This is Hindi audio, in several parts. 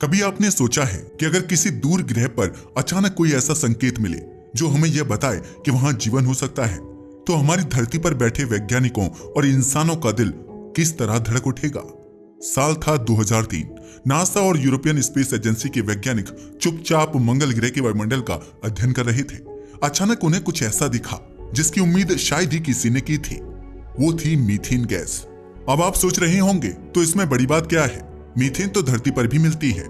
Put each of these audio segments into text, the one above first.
कभी आपने सोचा है कि अगर किसी दूर ग्रह पर अचानक कोई ऐसा संकेत मिले जो हमें यह बताए कि वहां जीवन हो सकता है, तो हमारी धरती पर बैठे वैज्ञानिकों और इंसानों का दिल किस तरह धड़क उठेगा। साल था 2003। नासा और यूरोपियन स्पेस एजेंसी के वैज्ञानिक चुपचाप मंगल ग्रह के वायुमंडल का अध्ययन कर रहे थे। अचानक उन्हें कुछ ऐसा दिखा जिसकी उम्मीद शायद ही किसी ने की थी। वो थी मीथेन गैस। अब आप सोच रहे होंगे, तो इसमें बड़ी बात क्या है? मीथेन तो धरती पर भी मिलती है।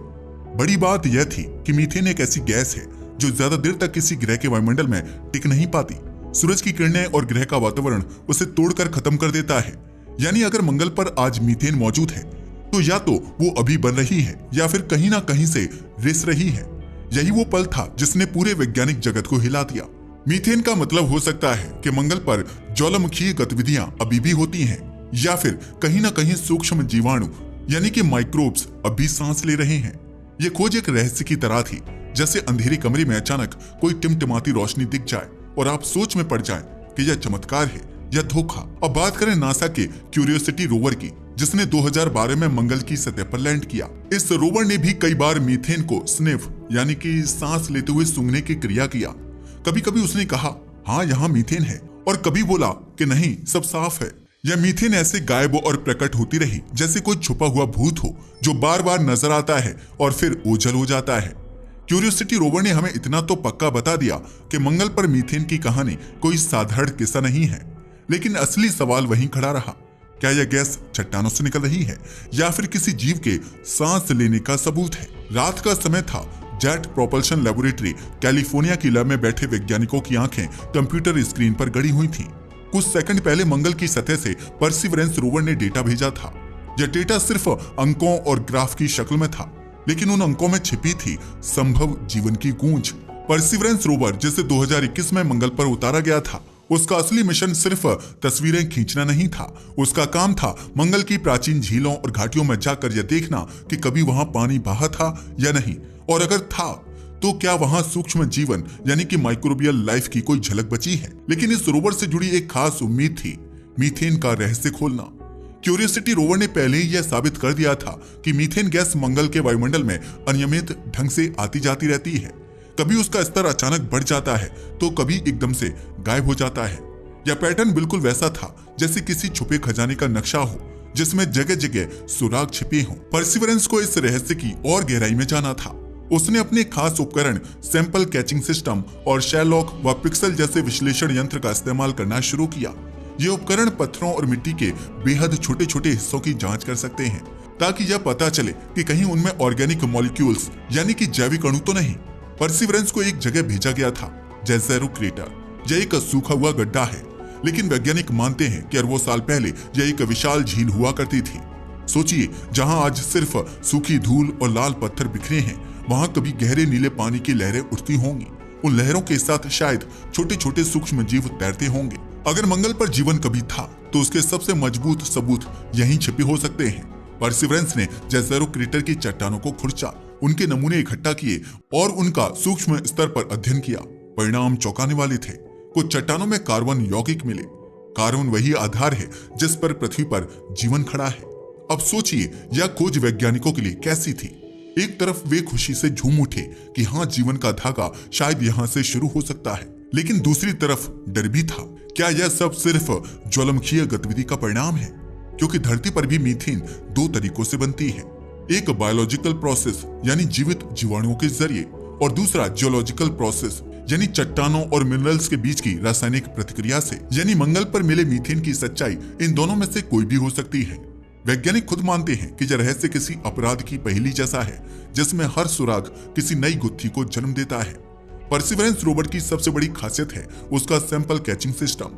बड़ी बात यह थी कि मीथेन एक ऐसी गैस है जो ज्यादा देर तक किसी ग्रह के वायुमंडल में टिक नहीं पाती। सूरज की किरणें और ग्रह का वातावरण उसे तोड़कर खत्म कर देता है। यानी अगर मंगल पर आज मीथेन मौजूद है, तो या तो वो अभी बन रही है या फिर कहीं ना कहीं से रिस रही है। यही वो पल था जिसने पूरे वैज्ञानिक जगत को हिला दिया। मीथेन का मतलब हो सकता है कि मंगल पर ज्वालामुखीय गतिविधियां अभी भी होती हैं, या फिर कहीं ना कहीं सूक्ष्म जीवाणु यानी कि माइक्रोब्स अभी सांस ले रहे हैं। ये खोज एक रहस्य की तरह थी, जैसे अंधेरे कमरे में अचानक कोई टिमटिमाती रोशनी दिख जाए और आप सोच में पड़ जाएं कि यह चमत्कार है या धोखा। अब बात करें नासा के क्यूरियोसिटी रोवर की, जिसने 2012 में मंगल की सतह पर लैंड किया। इस रोवर ने भी कई बार मीथेन को स्निफ यानी कि सांस लेते हुए सूंघने की क्रिया किया। कभी कभी उसने कहा हाँ यहाँ मीथेन है, और कभी बोला कि नहीं सब साफ है। यह मीथेन ऐसे गायब और प्रकट होती रही जैसे कोई छुपा हुआ भूत हो जो बार बार नजर आता है और फिर ओझल हो जाता है। क्यूरियोसिटी रोवर ने हमें इतना तो पक्का बता दिया कि मंगल पर मीथेन की कहानी कोई साधारण किस्सा नहीं है, लेकिन असली सवाल वहीं खड़ा रहा। क्या यह गैस चट्टानों से निकल रही है या फिर किसी जीव के सांस लेने का सबूत है? रात का समय था। जेट प्रोपल्शन लेबोरेटरी कैलिफोर्निया की लैब में बैठे वैज्ञानिकों की आंखें कंप्यूटर स्क्रीन पर गड़ी हुई थीं। कुछ सेकंड पहले मंगल की सतह से परसिवरेंस रोवर ने डेटा भेजा था। यह डेटा सिर्फ अंकों और ग्राफ की शक्ल में था, लेकिन उन अंकों में छिपी थी संभव जीवन की गूंज। परसिवरेंस रोवर जिसे 2021 में मंगल पर उतारा गया था, उसका असली मिशन सिर्फ तस्वीरें खींचना नहीं था। उसका काम था मंगल की प्राचीन झीलों और घाटियों में जाकर यह देखना कि कभी वहां पानी बहा था या नहीं, और अगर था तो क्या वहां सूक्ष्म जीवन यानी कि माइक्रोबियल लाइफ की कोई झलक बची है। लेकिन इस रोवर से जुड़ी एक खास उम्मीद थी, मीथेन का रहस्य खोलना। क्यूरियोसिटी रोवर ने पहले ही यह साबित कर दिया था कि मीथेन गैस मंगल के वायुमंडल में अनियमित ढंग से आती जाती रहती है। कभी उसका स्तर अचानक बढ़ जाता है तो कभी एकदम से गायब हो जाता है। यह पैटर्न बिल्कुल वैसा था जैसे किसी छुपे खजाने का नक्शा हो जिसमें जगह जगह सुराग छिपे हों। परसिवरेंस को इस रहस्य की और गहराई में जाना था। उसने अपने खास उपकरण सैंपल कैचिंग सिस्टम और शेरलॉक व पिक्सल जैसे विश्लेषण यंत्र का इस्तेमाल करना शुरू किया। ये उपकरण पत्थरों और मिट्टी के बेहद छोटे छोटे हिस्सों की जांच कर सकते हैं, ताकि यह पता चले कि कहीं उनमें ऑर्गेनिक मॉलिक्यूल्स यानी कि जैविक अणु तो नहीं। परसिवरेंस को एक जगह भेजा गया था, जेज़ेरो क्रेटर। यह एक सूखा हुआ गड्ढा है, लेकिन वैज्ञानिक मानते हैं कि अरबों साल पहले यह एक विशाल झील हुआ करती थी। सोचिए, जहां आज सिर्फ सूखी धूल और लाल पत्थर बिखरे हैं, वहां कभी गहरे नीले पानी की लहरें उठती होंगी। उन लहरों के साथ शायद छोटे छोटे सूक्ष्म जीव तैरते होंगे। अगर मंगल पर जीवन कभी था, तो उसके सबसे मजबूत सबूत यहीं छिपे हो सकते हैं। परसिवरेंस ने जेज़ेरो क्रेटर की चट्टानों को खुरचा, उनके नमूने इकट्ठा किए और उनका सूक्ष्म स्तर पर अध्ययन किया। परिणाम चौंकाने वाले थे। कुछ चट्टानों में कार्बन यौगिक मिले। कार्बन वही आधार है जिस पर पृथ्वी पर जीवन खड़ा है। अब सोचिए, यह खोज वैज्ञानिकों के लिए कैसी थी। एक तरफ वे खुशी से झूम उठे कि हाँ, जीवन का धागा शायद यहाँ से शुरू हो सकता है, लेकिन दूसरी तरफ डर भी था। क्या यह सब सिर्फ ज्वालामुखीय गतिविधि का परिणाम है? क्योंकि धरती पर भी मीथेन दो तरीकों से बनती है, एक बायोलॉजिकल प्रोसेस यानी जीवित जीवाणुओं के जरिए, और दूसरा जियोलॉजिकल प्रोसेस यानी चट्टानों और मिनरल्स के बीच की रासायनिक प्रतिक्रिया से। यानी मंगल पर मिले मीथेन की सच्चाई इन दोनों में से कोई भी हो सकती है। वैज्ञानिक खुद मानते हैं कि यह रहस्य किसी अपराध की पहेली जैसा है, जिसमें हर सुराग किसी नई गुत्थी को जन्म देता है। परसिवरेंस रोवर की सबसे बड़ी खासियत है उसका सैंपल कैचिंग सिस्टम,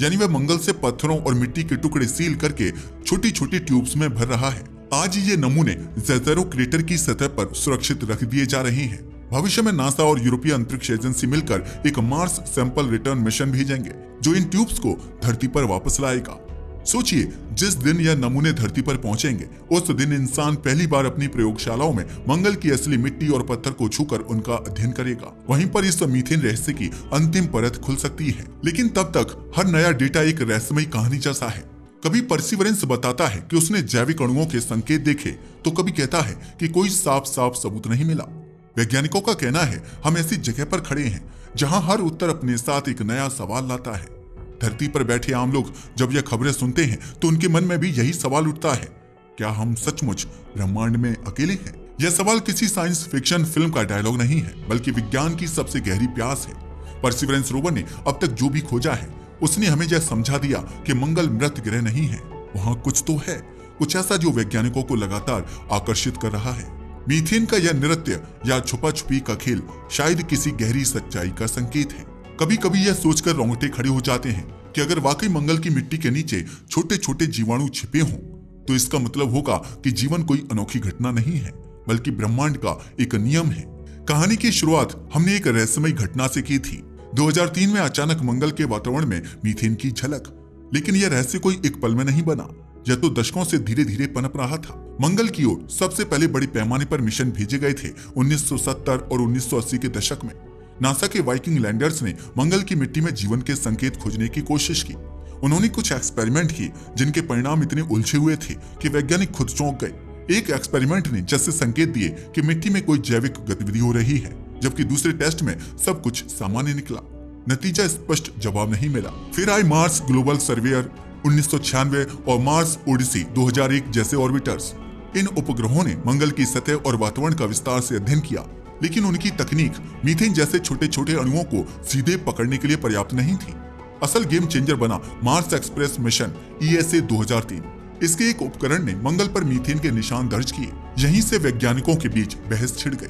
यानी वह मंगल से पत्थरों और मिट्टी के टुकड़े सील करके छोटी छोटी ट्यूब्स में भर रहा है। आज ये नमूने जेज़ेरो क्रेटर की सतह पर सुरक्षित रख दिए जा रहे हैं। भविष्य में नासा और यूरोपीय अंतरिक्ष एजेंसी मिलकर एक मार्स सैंपल रिटर्न मिशन भेजेंगे, जो इन ट्यूब्स को धरती पर वापस लाएगा। सोचिए, जिस दिन यह नमूने धरती पर पहुंचेंगे, उस दिन इंसान पहली बार अपनी प्रयोगशालाओं में मंगल की असली मिट्टी और पत्थर को छूकर उनका अध्ययन करेगा। वहीं पर इस मीथेन रहस्य की अंतिम परत खुल सकती है। लेकिन तब तक हर नया डेटा एक रहस्यमयी कहानी जैसा है। कभी परसिवरेंस बताता है कि उसने जैविक अणुओं के संकेत देखे, तो कभी कहता है कि कोई साफ सबूत नहीं मिला। वैज्ञानिकों का कहना है हम ऐसी जगह पर खड़े हैं जहां हर उत्तर अपने साथ एक नया सवाल लाता है। धरती पर बैठे आम लोग जब यह खबरें सुनते हैं तो उनके मन में भी यही सवाल उठता है, क्या हम सचमुच ब्रह्मांड में अकेले हैं? यह सवाल किसी साइंस फिक्शन फिल्म का डायलॉग नहीं है, बल्कि विज्ञान की सबसे गहरी प्यास है। परसिवरेंस रोवर ने अब तक जो भी खोजा है, उसने हमें यह समझा दिया कि मंगल मृत ग्रह नहीं है, वहां कुछ तो है, कुछ ऐसा जो वैज्ञानिकों को लगातार आकर्षित कर रहा है। मीथेन का यह नृत्य या छुपा छुपी का खेल शायद किसी गहरी सच्चाई का संकेत है। कभी कभी यह सोचकर रोंगटे खड़े हो जाते हैं कि अगर वाकई मंगल की मिट्टी के नीचे छोटे छोटे जीवाणु छिपे हों, तो इसका मतलब होगा कि जीवन कोई अनोखी घटना नहीं है, बल्कि ब्रह्मांड का एक नियम है। कहानी की शुरुआत हमने एक रहस्यमयी घटना से की थी। 2003 में अचानक मंगल के वातावरण में मीथेन की झलक, लेकिन यह रहस्य कोई एक पल में नहीं बना, यह तो दशकों से धीरे धीरे पनप रहा था। मंगल की ओर सबसे पहले बड़े पैमाने पर मिशन भेजे गए थे 1970 और 1980 के दशक में। नासा के वाइकिंग लैंडर्स ने मंगल की मिट्टी में जीवन के संकेत खोजने की कोशिश की। उन्होंने कुछ एक्सपेरिमेंट किए जिनके परिणाम इतने उलझे हुए थे कि वैज्ञानिक खुद चौंक गए। एक एक्सपेरिमेंट ने जैसे संकेत दिए कि मिट्टी में कोई जैविक गतिविधि हो रही है, जबकि दूसरे टेस्ट में सब कुछ सामान्य निकला। नतीजा स्पष्ट जवाब नहीं मिला। फिर आए मार्स ग्लोबल सर्वेयर 1996 और मार्स ओडिसी 2001 जैसे ऑर्बिटर्स। इन उपग्रहों ने मंगल की सतह और वातावरण का विस्तार से अध्ययन किया, लेकिन उनकी तकनीक मीथेन जैसे छोटे छोटे अणुओं को सीधे पकड़ने के लिए पर्याप्त नहीं थी। असल गेम चेंजर बना मार्स एक्सप्रेस मिशन ESA 2003। इसके एक उपकरण ने मंगल पर मीथेन के निशान दर्ज किए। यहीं से वैज्ञानिकों के बीच बहस छिड़ गई,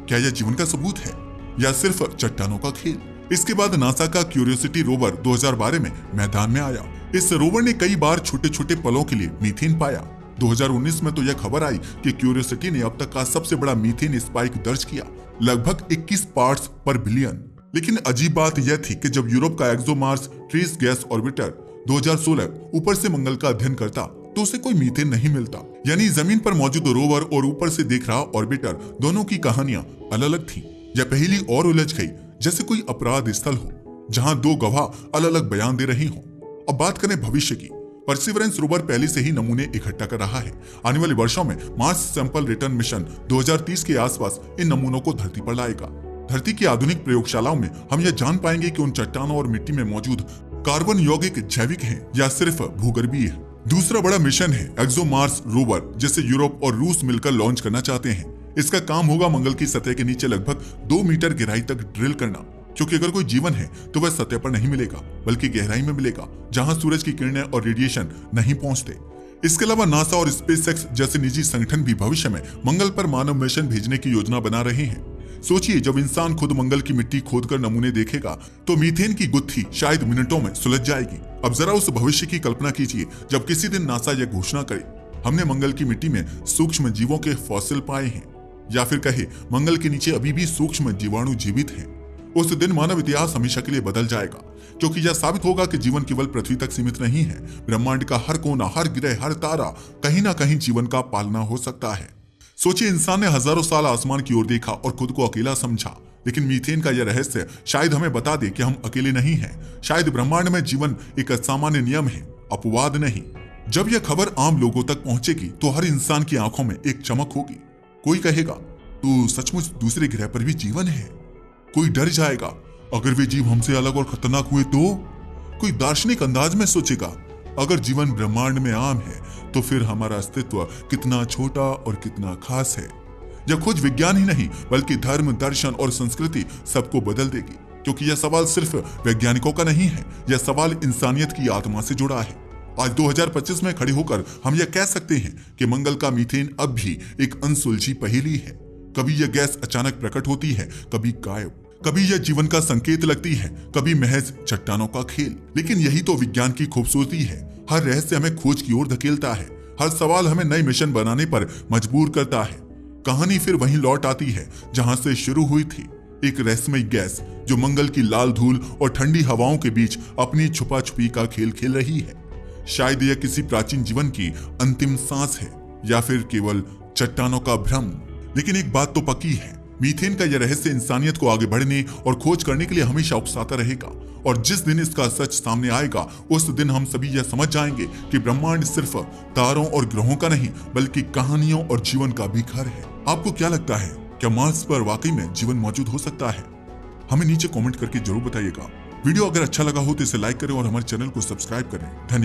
क्या यह जीवन का सबूत है या सिर्फ चट्टानों का खेल? इसके बाद नासा का क्यूरियोसिटी रोवर 2012 में मैदान में आया। इस रोवर ने कई बार छोटे छोटे पलों के लिए मीथेन पाया। 2019 में तो यह खबर आई कि क्यूरियोसिटी ने अब तक का सबसे बड़ा मीथेन स्पाइक दर्ज किया, लगभग 21 पार्ट्स पर बिलियन। लेकिन अजीब बात यह थी कि जब यूरोप का एक्सोमार्स ट्रेस गैस ऑर्बिटर 2016 ऊपर से मंगल का अध्ययन करता, तो उसे कोई मीथेन नहीं मिलता। यानी जमीन पर मौजूद रोवर और ऊपर से देख रहा ऑर्बिटर, दोनों की कहानियां अलग अलग थी। यह पहेली और उलझ गई, जैसे कोई अपराध स्थल हो जहां दो गवाह अलग अलग बयान दे रहे हों। अब बात करें भविष्य की। परसिवरेंस रोवर पहले से ही नमूने इकट्ठा कर रहा है। आने वाले वर्षों में मार्स सैंपल रिटर्न मिशन 2030 के आसपास इन नमूनों को धरती पर लाएगा। धरती की आधुनिक प्रयोगशालाओं में हम यह जान पाएंगे कि उन चट्टानों और मिट्टी में मौजूद कार्बन यौगिक जैविक हैं या सिर्फ भूगर्भीय है। दूसरा बड़ा मिशन है एक्सोमार्स रोवर, जिसे यूरोप और रूस मिलकर लॉन्च करना चाहते हैं। इसका काम होगा मंगल की सतह के नीचे लगभग 2 मीटर गहराई तक ड्रिल करना, क्योंकि अगर कोई जीवन है तो वह सतह पर नहीं मिलेगा, बल्कि गहराई में मिलेगा, जहां सूरज की किरणें और रेडिएशन नहीं पहुंचते। इसके अलावा नासा और स्पेसएक्स जैसे निजी संगठन भी भविष्य में मंगल पर मानव मिशन भेजने की योजना बना रहे हैं। सोचिए, जब इंसान खुद मंगल की मिट्टी खोदकर नमूने देखेगा तो मीथेन की गुत्थी शायद मिनटों में सुलझ जाएगी। अब जरा उस भविष्य की कल्पना कीजिए जब किसी दिन नासा यह घोषणा करे, हमने मंगल की मिट्टी में सूक्ष्म जीवों के फॉसिल पाए हैं, या फिर कहे मंगल के नीचे अभी भी सूक्ष्म जीवाणु जीवित हैं। उस दिन मानव इतिहास हमेशा के लिए बदल जाएगा, क्योंकि यह साबित होगा कि जीवन केवल पृथ्वी तक सीमित नहीं है। ब्रह्मांड का हर कोना, हर ग्रह, हर तारा कहीं ना कहीं जीवन का पालना हो सकता है। सोचिए, इंसान ने हजारों साल आसमान की ओर देखा और खुद को अकेला समझा, लेकिन मीथेन का यह रहस्य शायद हमें बता दे कि हम अकेले नहीं हैं। शायद ब्रह्मांड में जीवन एक असामान्य नियम है, अपवाद नहीं। जब यह खबर आम लोगों तक पहुंचेगी तो हर इंसान की आंखों में एक चमक होगी। कोई कहेगा, तो सचमुच दूसरे ग्रह पर भी जीवन है। कोई डर जाएगा, अगर वे जीव हमसे अलग और खतरनाक हुए तो। कोई दार्शनिक अंदाज में सोचेगा, अगर जीवन ब्रह्मांड में आम है तो फिर हमारा अस्तित्व कितना छोटा और कितना खास है। यह खोज विज्ञान ही नहीं, बल्कि धर्म, दर्शन और संस्कृति सबको बदल देगी, क्योंकि यह सवाल सिर्फ वैज्ञानिकों का नहीं है, यह सवाल इंसानियत की आत्मा से जुड़ा है। आज 2025 में खड़े होकर हम यह कह सकते हैं कि मंगल का मीथेन अब भी एक अनसुलझी पहेली है। कभी यह गैस अचानक प्रकट होती है, कभी गायब, कभी यह जीवन का संकेत लगती है, कभी महज चट्टानों का खेल। लेकिन यही तो विज्ञान की खूबसूरती है। हर रहस्य हमें खोज की ओर धकेलता है, हर सवाल हमें नए मिशन बनाने पर मजबूर करता है। कहानी फिर वहीं लौट आती है जहां से शुरू हुई थी, एक रहस्यमयी गैस जो मंगल की लाल धूल और ठंडी हवाओं के बीच अपनी छुपा छुपी का खेल खेल रही है। शायद यह किसी प्राचीन जीवन की अंतिम सांस है, या फिर केवल चट्टानों का भ्रम। लेकिन एक बात तो पक्की है, मीथेन का यह रहस्य इंसानियत को आगे बढ़ने और खोज करने के लिए हमेशा उकसाता रहेगा। और जिस दिन इसका सच सामने आएगा उस दिन हम सभी यह समझ जाएंगे कि ब्रह्मांड सिर्फ तारों और ग्रहों का नहीं बल्कि कहानियों और जीवन का भी घर है। आपको क्या लगता है, क्या मार्स पर वाकई में जीवन मौजूद हो सकता है? हमें नीचे कमेंट करके जरूर बताइएगा। वीडियो अगर अच्छा लगा हो तो इसे लाइक करें और हमारे चैनल को सब्सक्राइब करें। धन्यवाद।